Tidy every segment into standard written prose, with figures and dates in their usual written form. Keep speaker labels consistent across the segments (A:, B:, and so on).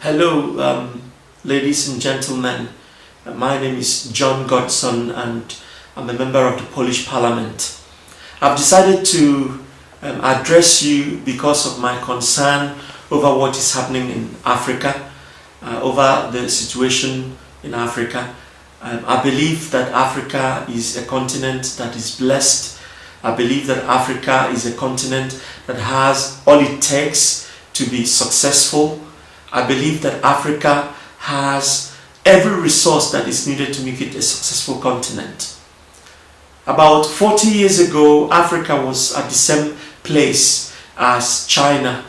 A: Hello, ladies and gentlemen. My name is John Godson and I'm a member of the Polish Parliament. I've decided to address you because of my concern over what is happening in Africa, over the situation in Africa. I believe that Africa is a continent that is blessed. I believe that Africa is a continent that has all it takes to be successful. I believe that Africa has every resource that is needed to make it a successful continent. About 40 years ago, Africa was at the same place as China,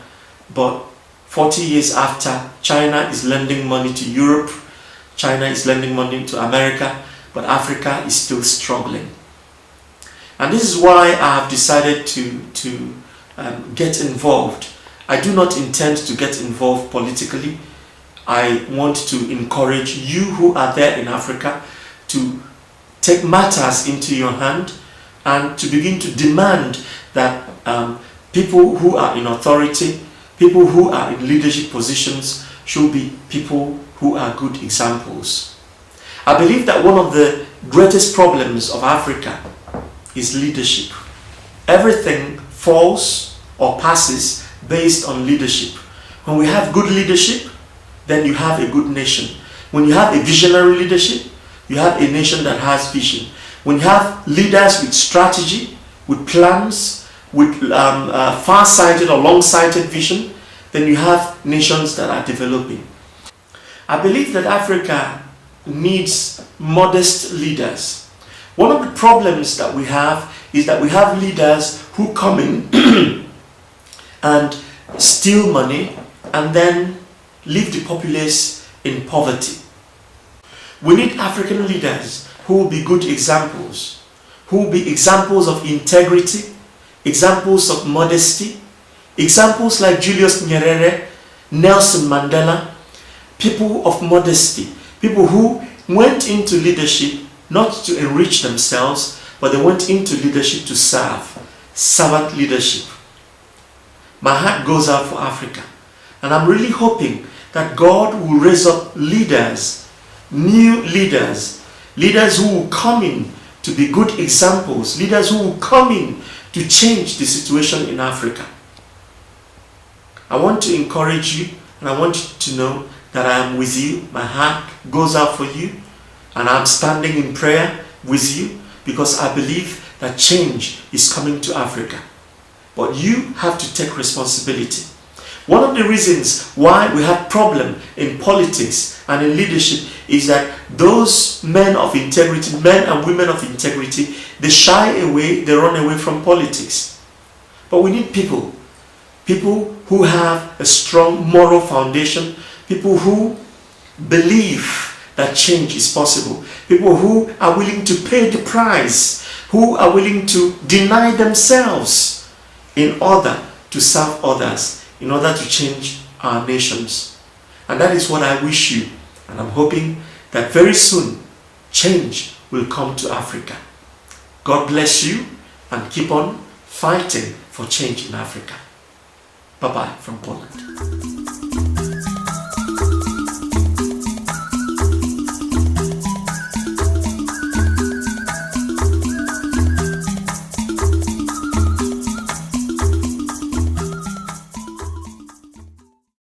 A: but 40 years after, China is lending money to Europe, China is lending money to America, but Africa is still struggling. And this is why I have decided to get involved. I do not intend to get involved politically. I want to encourage you who are there in Africa to take matters into your hand and to begin to demand that people who are in authority, people who are in leadership positions should be people who are good examples. I believe that one of the greatest problems of Africa is leadership. Everything falls or passes based on leadership. When we have good leadership, then you have a good nation. When you have a visionary leadership, you have a nation that has vision. When you have leaders with strategy, with plans, with far-sighted or long-sighted vision, then you have nations that are developing. I believe that Africa needs modest leaders. One of the problems that we have is that we have leaders who come in and steal money and then leave the populace in poverty. We need African leaders who will be good examples, who will be examples of integrity, examples of modesty, examples like Julius Nyerere, Nelson Mandela, people of modesty, people who went into leadership not to enrich themselves, but they went into leadership to serve, servant leadership. My heart goes out for Africa, and I'm really hoping that God will raise up leaders, new leaders, leaders who will come in to be good examples, leaders who will come in to change the situation in Africa. I want to encourage you, and I want you to know that I am with you. My heart goes out for you, and I'm standing in prayer with you because I believe that change is coming to Africa. But you have to take responsibility. One of the reasons why we have problem in politics and in leadership is that those men of integrity, men and women of integrity, they shy away, they run away from politics. But we need people who have a strong moral foundation, people who believe that change is possible, people who are willing to pay the price, who are willing to deny themselves in order to serve others, in order to change our nations. And that is what I wish you, and I'm hoping that very soon change will come to Africa. God bless you, and keep on fighting for change in Africa. Bye-bye from Poland.